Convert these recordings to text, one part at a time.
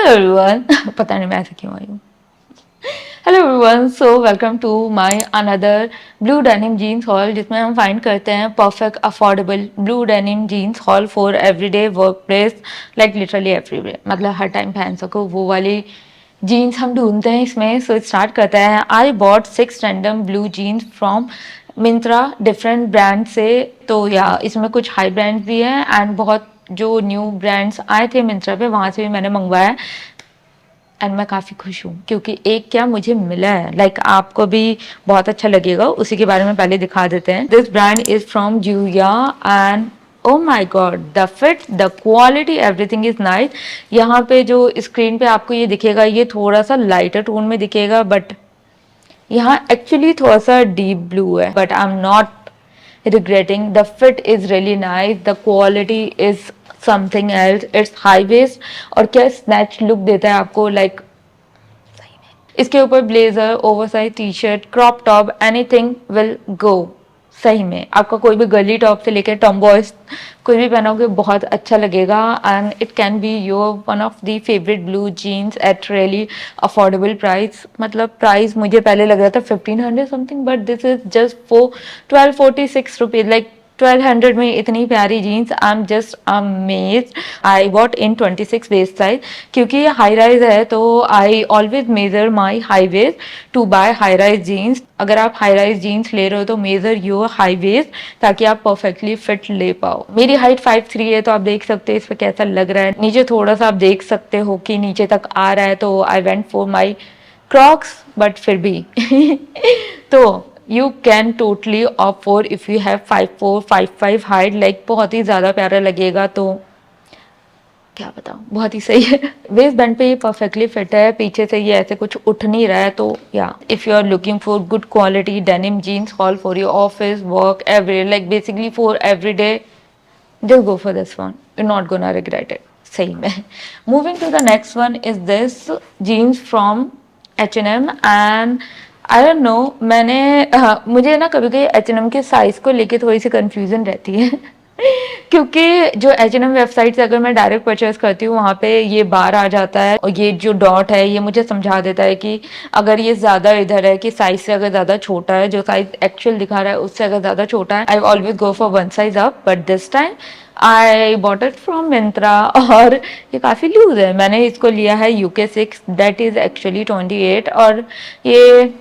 Hello everyone पता नहीं मैं ऐसे क्यों आई हूँ. Hello everyone, so welcome to my another blue denim jeans haul, जिसमें हम फाइंड करते हैं perfect affordable blue denim jeans haul for everyday work place, like literally everyday, मतलब हर टाइम पहन सको वो वाली जीन्स हम ढूंढते हैं इसमें. सो स्टार्ट करते हैं. I bought 6 random blue jeans from Myntra, different brand से. तो या इसमें कुछ हाई ब्रांड्स भी हैं एंड बहुत जो न्यू ब्रांड्स आए थे मिंत्रा पे, वहाँ से भी मैंने मंगवाया. एंड मैं काफ़ी खुश हूँ क्योंकि एक क्या मुझे मिला है, लाइक आपको भी बहुत अच्छा लगेगा. उसी के बारे में पहले दिखा देते हैं. दिस ब्रांड इज फ्रॉम जूया and oh my god, the fit, the quality, everything is nice. यहाँ पे जो स्क्रीन पे आपको ये दिखेगा, ये थोड़ा सा लाइटर टोन में दिखेगा, बट यहाँ एक्चुअली थोड़ा सा डीप ब्लू है. But I am not regretting. The fit is really nice, the quality is something else. It's high waist और क्या snatch look देता है आपको, like इसके ऊपर blazer, oversize T shirt, crop top, anything will go. सही में आपका कोई भी गर्ली टॉप से लेकर टॉमबॉयज कोई भी पहनोगे बहुत अच्छा लगेगा. And it can be your one of the favourite blue jeans at really affordable price. मतलब प्राइस मुझे पहले लग रहा था 1500 something, but this is just for 1246 rupees. Like 1200 में इतनी प्यारी jeans, I am just amazed. I want in 26 waist size क्योंकि ये हाई राइज है, तो I always measure my high waist to buy high rise jeans. अगर आप high rise jeans ले रहे हो तो मेजर योर हाई वेस्ट ताकि आप परफेक्टली फिट ले पाओ. मेरी हाइट 5'3" है, तो आप देख सकते हो इस पर कैसा लग रहा है. नीचे थोड़ा सा आप देख सकते हो कि नीचे तक आ रहा है, तो I went for my Crocs, but फिर भी तो you can totally opt for if you have 5'4", 5'5" height, like बहुत ही ज़्यादा प्यारा लगेगा. तो क्या बताऊँ, बहुत ही सही है. वेस्ट बैंड पे ये परफेक्टली फिट है, पीछे से ये ऐसे कुछ उठ नहीं रहा है. तो yeah if you are looking for good quality denim jeans haul for your office work every, like basically for every day, just go for this one, you're not gonna regret it. सही में. moving to the next one is this jeans from H&M and I don't know, मुझे ना कभी कभी H&M के size को लेके थोड़ी सी कंफ्यूजन रहती है क्योंकि जो H&M वेबसाइट से अगर मैं डायरेक्ट परचेज करती हूँ, वहाँ पे ये बार आ जाता है और ये जो डॉट है ये मुझे समझा देता है कि अगर ये ज़्यादा इधर है कि साइज से अगर ज़्यादा छोटा है, जो साइज एक्चुअल दिखा रहा है उससे अगर ज़्यादा छोटा है, I always go for one size up. But this time I bought it from Myntra और ये काफ़ी लूज है. मैंने इसको लिया है UK6, दैट इज़ एक्चुअली 28, और ये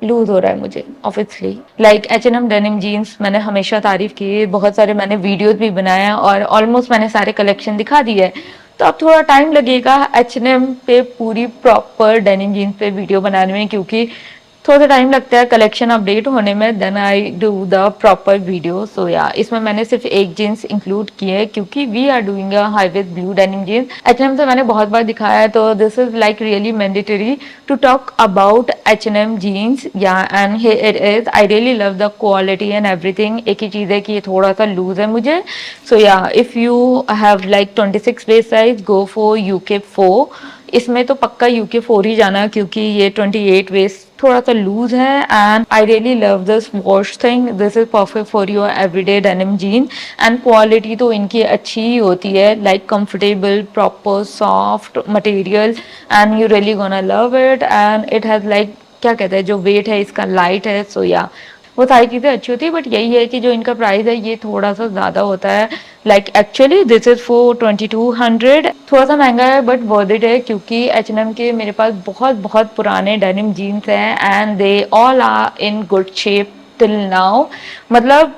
लूज हो रहा है मुझे obviously. Like H&M denim jeans मैंने हमेशा तारीफ की है, बहुत सारे मैंने वीडियोस भी बनाए और ऑलमोस्ट मैंने सारे कलेक्शन दिखा दिए है. तो अब थोड़ा टाइम लगेगा H&M पे पूरी प्रॉपर डेनिम जीन्स पे वीडियो बनाने में, क्योंकि थोड़ा सा टाइम लगता है कलेक्शन अपडेट होने में. Then I do the proper video. So yeah इसमें मैंने सिर्फ एक जीन्स इंक्लूड की है क्योंकि we are doing a high with blue denim jeans. H&M से मैंने बहुत बार दिखाया है, तो this is like really mandatory to talk about H&M jeans. Yeah and here it is. I really love the quality and everything. एक ही चीज़ है कि ये थोड़ा सा लूज है मुझे. सो या if you have like 26 waist size, go for UK4. इसमें तो पक्का UK4 ही जाना क्योंकि ये 28 वेस्ट थोड़ा सा लूज है. And I really love this wash thing. This is perfect for your everyday denim gene. And quality तो इनकी अच्छी ही होती है, like comfortable, proper soft material, and you really gonna love it. And it has like क्या कहते हैं, जो wait है इसका लाइट है. सो या वो सारी चीज़ें अच्छी होती है, बट यही है कि जो इनका प्राइस है ये थोड़ा सा ज़्यादा होता है. Like actually this is for 2200. थोड़ा सा महंगा है बट वर्थ इट है, क्योंकि H&M के मेरे पास बहुत बहुत पुराने डेनिम जीन्स हैं and they all are in good shape till now. मतलब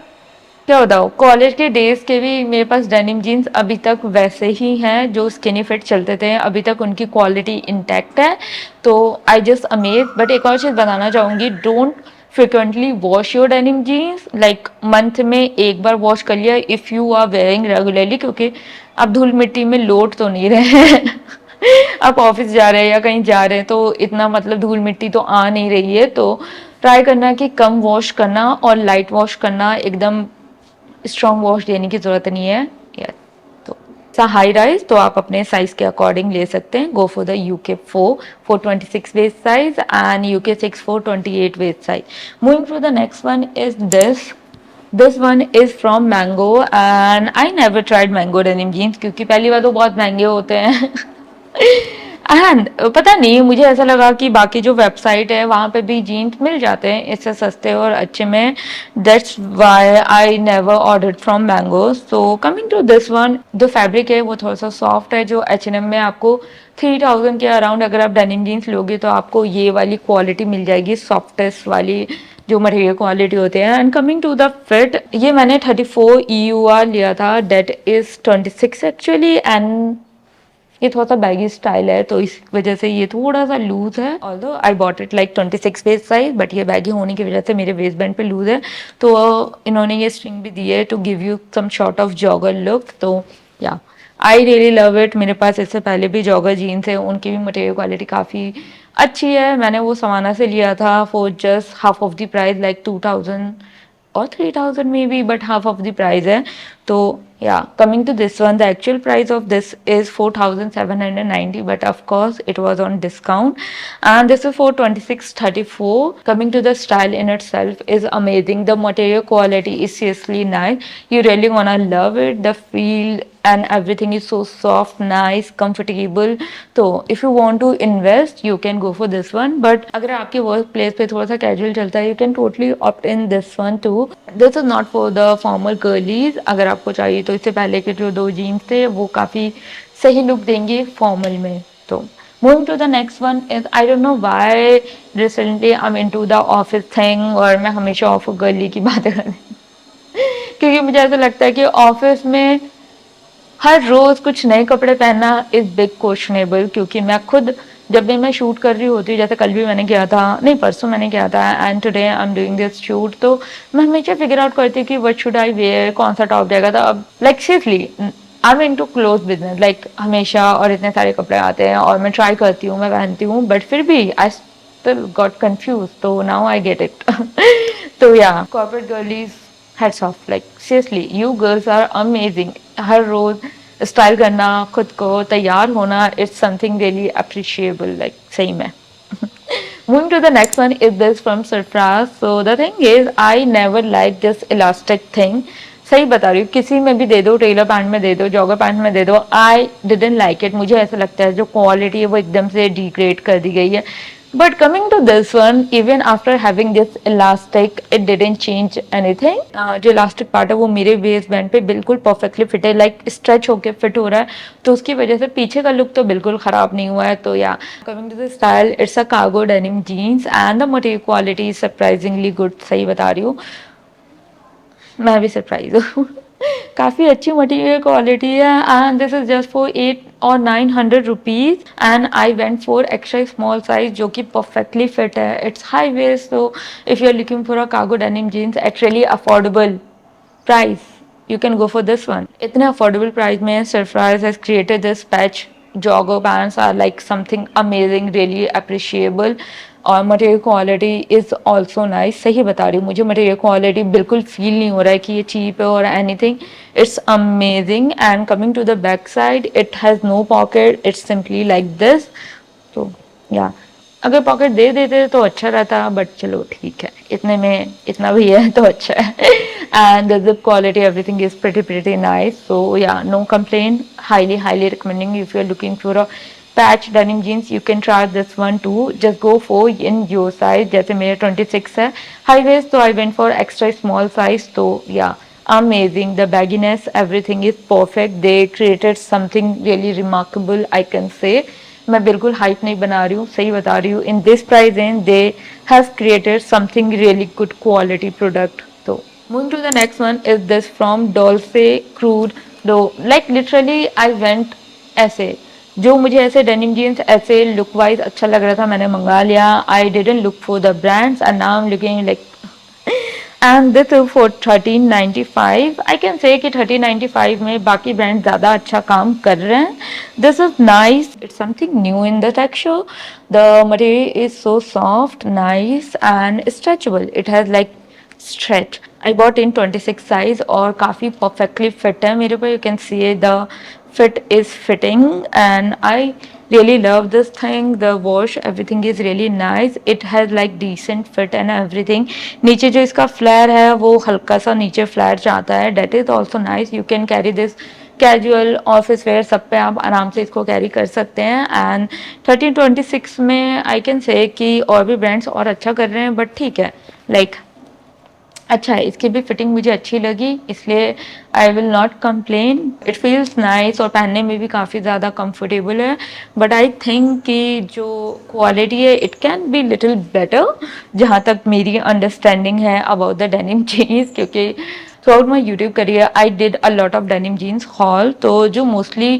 क्या बताओ, कॉलेज के डेज के भी मेरे पास डेनिम जीन्स अभी तक वैसे ही हैं जो स्किनी फिट चलते थे, अभी तक उनकी क्वालिटी इंटैक्ट है. तो आई जस्ट अमेज. बट एक और चीज़ बताना चाहूँगी, don't frequently wash your denim jeans. Like month में एक बार वॉश कर लिया if you are wearing regularly, क्योंकि आप धूल मिट्टी में लोट तो नहीं रहे हैं आप ऑफिस जा रहे हैं या कहीं जा रहे हैं तो इतना मतलब धूल मिट्टी तो आ नहीं रही है. तो ट्राई करना कि कम वॉश करना और लाइट वॉश करना, एकदम स्ट्रॉन्ग वॉश देने की ज़रूरत नहीं है. या तो सा हाई राइज तो आप अपने साइज के अकॉर्डिंग ले सकते हैं. Go for the UK4 for 26 waist size and UK6 for 28 waist size. Moving to the next one is this one is from Mango and I never tried Mango denim jeans, क्योंकि पहली बार तो बहुत महंगे होते हैं एंड पता नहीं, मुझे ऐसा लगा कि बाकी जो वेबसाइट है वहाँ पे भी जीन्स मिल जाते हैं इससे सस्ते और अच्छे में। That's why I never ordered from Mango. So coming to this one, जो फैब्रिक है वो थोड़ा सा सॉफ्ट है, जो H&M में आपको 3000 के अराउंड अगर आप डेनिम जीन्स लोगे तो आपको ये वाली क्वालिटी मिल जाएगी, सॉफ्टेस्ट वाली जो मटेरियल क्वालिटी होते हैं। And coming to the fit, ये मैंने 34 EUR लिया था, डेट इज 26 एक्चुअली। एंड ये थोड़ा सा बैगी स्टाइल है तो इस वजह से ये थोड़ा सा लूज है, although I bought it like 26 waist size, but ये बैगी होने की वजह से मेरे वेस्ट बैंड पे लूज है। तो इन्होंने ये स्ट्रिंग भी दी है to give you some sort of jogger look. तो yeah I really love it. मेरे पास इससे पहले भी जॉगर जीन्स है, उनकी भी मटेरियल क्वालिटी काफ़ी अच्छी है। मैंने वो समाना से लिया था for just half of the price, like 2000 or 3000 maybe, but half of the price है। तो yeah, coming to this one, the actual price of this is 4790, but of course it was on discount, and this is for 2634. Coming to the style in itself is amazing. The material quality is seriously nice. You really gonna love it. The feel and everything is so soft, nice, comfortable. तो if you want to invest, you can go for this one. But अगर आपके work place पे थोड़ा सा casual चलता है, you can totally opt in this one too. This is not for the formal girlies. अगर आपको चाहिए तो इससे पहले के जो दो जीन्स थे वो काफ़ी सही लुक देंगे फॉर्मल में। तो moving to the next one is, I don't know why recently I'm into the office thing, और मैं हमेशा ऑफिस गर्ली की बातें कर रही हूँ क्योंकि मुझे ऐसा लगता है कि ऑफिस में हर रोज कुछ नए कपड़े पहनना इज बिग क्वेश्चनेबल। क्योंकि मैं खुद जब भी मैं शूट कर रही होती हूँ, जैसे कल भी मैंने किया था, नहीं परसों मैंने किया था, and today I am doing this shoot, तो मैं हमेशा फिगर आउट करती हूँ कि व्हाट शुड आई वेयर, कौन सा टॉप जाएगा। तो अब like seriously I am into cloth business, like हमेशा और इतने सारे कपड़े आते हैं और मैं ट्राई करती हूँ, मैं पहनती हूँ, बट फिर भी आई स्टिल गॉट कंफ्यूज। तो नाउ आई गेट इट। तो yeah corporate girlies, heads off, like seriously you girls are amazing। हर रोज स्टाइल करना, खुद को तैयार होना, it's something really appreciable, like सही में। Moving to the next one is this from Surprise। So the thing is, I never liked this elastic thing। सही बता रही हूँ, किसी में भी दे दो, टेलर पैंट में दे दो, जॉगर पैंट में दे दो, आई डिडंट लाइक इट। मुझे ऐसा लगता है जो क्वालिटी है वो एकदम से डिग्रेड कर दी गई है। But coming to this one, even after having this elastic it didn't change anything. जो इलास्टिक पार्ट है वो मेरे वेस्ट बैंड पे बिल्कुल परफेक्टली फिट है, लाइक स्ट्रेच होके फिट हो रहा है, तो उसकी वजह से पीछे का लुक तो बिल्कुल खराब नहीं हुआ है। तो yeah coming to the style, it's a cargo denim jeans and the material quality is surprisingly good. सही बता रही हूँ, मैं भी सरप्राइज हूँ। काफ़ी अच्छी मटेरियल क्वालिटी है, and this is just for 800 or 900 rupees, and I went for extra small size जो कि परफेक्टली फिट है। It's high waist, so if you're looking for a cargo denim jeans at really affordable price, you can go for this one। इतने affordable price में surprise has created this patch jogger pants are like something amazing, really appreciable, और material quality is also nice. सही बता रही हूँ, मुझे material quality बिल्कुल feel नहीं हो रहा है कि ये चीप है और anything, it's amazing. And coming to the back side, it has no pocket, it's simply like this. तो या अगर पॉकेट दे देते तो अच्छा रहता, बट चलो ठीक है, इतने में इतना भी है तो अच्छा है। And the zip quality everything is pretty nice, so yeah, no complaint, highly recommending if you're looking for a patch denim jeans, you can try this one too, just go for in your size. जैसे मेरे 26 है high waist, तो I went for extra small size. तो yeah amazing, the bagginess everything is perfect, they created something really remarkable, I can say. मैं बिल्कुल hype नहीं बना रही हूँ, सही बता रही हूँ, इन this price range they have created something really good quality product. तो moving to the next one is this from Dolce Crude। दो लाइक लिटरली आई वेंट ऐसे, जो मुझे ऐसे डेनिम जीन्स ऐसे लुक वाइज अच्छा लग रहा था मैंने मंगा लिया। I didn't look for the brands and now I am looking like, and this for 1395। I can से कि 1395 में बाकी ब्रांड ज़्यादा अच्छा काम कर रहे हैं। This is nice, it's something new in the texture, the material is so soft, nice and stretchable, it has like stretch. I bought in 26 size और काफ़ी परफेक्टली फिट है मेरे पे, you can see the fit is fitting and I really love this thing। the wash everything is really nice, it has like decent fit and everything। नीचे जो इसका flare है वो हल्का सा नीचे फ्लैट जाता है, that is also nice, you can carry this casual, office where सब पे आप आराम से इसको कैरी कर सकते हैं। एंड 1326 में आई कैन से कि और भी ब्रांड्स और अच्छा कर रहे हैं, बट ठीक है, लाइक अच्छा है, इसकी भी फिटिंग मुझे अच्छी लगी, इसलिए I will not complain. It feels nice और पहनने में भी काफ़ी ज़्यादा कंफर्टेबल है। बट आई थिंक कि जो क्वालिटी है it can be little better, जहाँ तक मेरी अंडरस्टैंडिंग है अबाउट द डेनिम जीन्स, क्योंकि throughout my YouTube career I did a lot of denim jeans haul. तो जो मोस्टली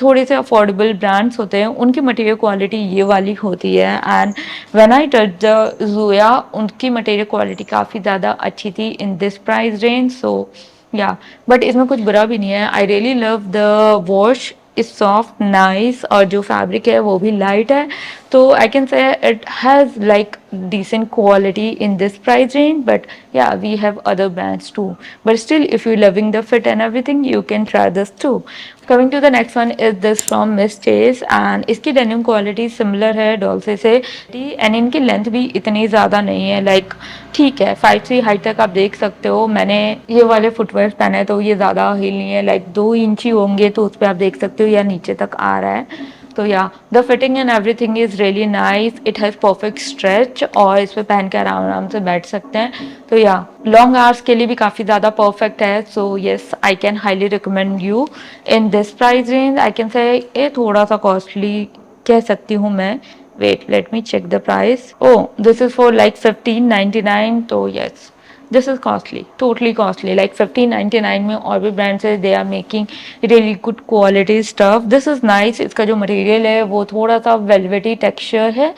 थोड़े से अफोर्डेबल ब्रांड्स होते हैं उनकी मटेरियल क्वालिटी ये वाली होती है। And when I touch the Zoya, उनकी मटेरियल क्वालिटी काफ़ी ज़्यादा अच्छी थी इन दिस प्राइस रेंज। सो या, बट इसमें कुछ बुरा भी नहीं है। आई really love the wash, is soft nice, और जो फैब्रिक है वो भी लाइट है। तो आई कैन से it has like decent quality in this price range. But yeah, we have other brands too, but still if you're loving the fit and everything, you can try this too. Coming to the next one is this from Miss Chase, and इसकी denim quality similar है डॉल्से से, and इनकी length भी इतनी ज़्यादा नहीं है, like ठीक है 5'3" हाइट तक आप देख सकते हो। मैंने ये वाले फुटवेयर पहने हैं तो ये ज़्यादा हील नहीं है, लाइक 2 इंच ही होंगे, तो उस पर आप देख सकते हो या नीचे तक आ रहा है। तो या, the fitting and everything is really nice, it has perfect stretch, और इस पे पहन के आराम आराम से बैठ सकते हैं। तो या, लॉन्ग आवर्स के लिए भी काफ़ी ज़्यादा परफेक्ट है। So yes, I can highly recommend you in this price range. I can say ये थोड़ा सा कॉस्टली कह सकती हूँ मैं। Wait, let me check the price. Oh, this is for like 1599। तो yes, this is costly, totally costly, like 1599 में और भी brands है, they are making really good quality stuff. This is nice, इसका जो material है वो थोड़ा सा velvety texture है।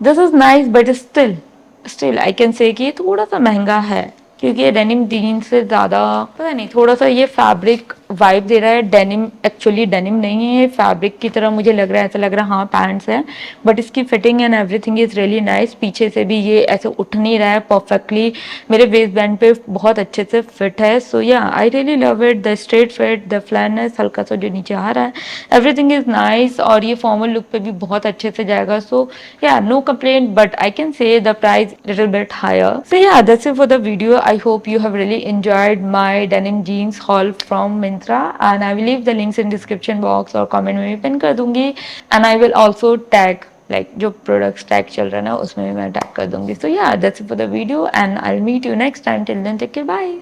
This is nice, but still I can say कि ये थोड़ा सा महंगा है, क्योंकि ये डेनिम जीन्स से ज़्यादा पता नहीं, थोड़ा सा ये फैब्रिक वाइब दे रहा है। डेनिम एक्चुअली डेनिम नहीं है, फैब्रिक की तरह मुझे लग रहा है, ऐसा लग रहा है हाँ पैंट्स है। बट इसकी fitting and everything is really nice. पीछे से भी ये ऐसे उठ नहीं रहा है, परफेक्टली मेरे वेस्ट बैंड पे बहुत अच्छे से फिट है। So yeah, I really love it, the straight fit, the flatness हल्का सा जो नीचे आ रहा है, एवरीथिंग इज़ नाइस, और ये फॉर्मल लुक पे भी बहुत अच्छे से जाएगा। So yeah, no complaint, but I can say the price little bit higher. So yeah, that's it for the video. I hope you have really enjoyed my denim jeans haul from Myntra, and I will leave the links in description box और comment में भी pin कर दूंगी, and I will also tag like जो products tag चल रहा है ना उसमें भी मैं tag कर दूंगी। So yeah, that's it for the video, and I'll meet you next time. Till then, take care, bye.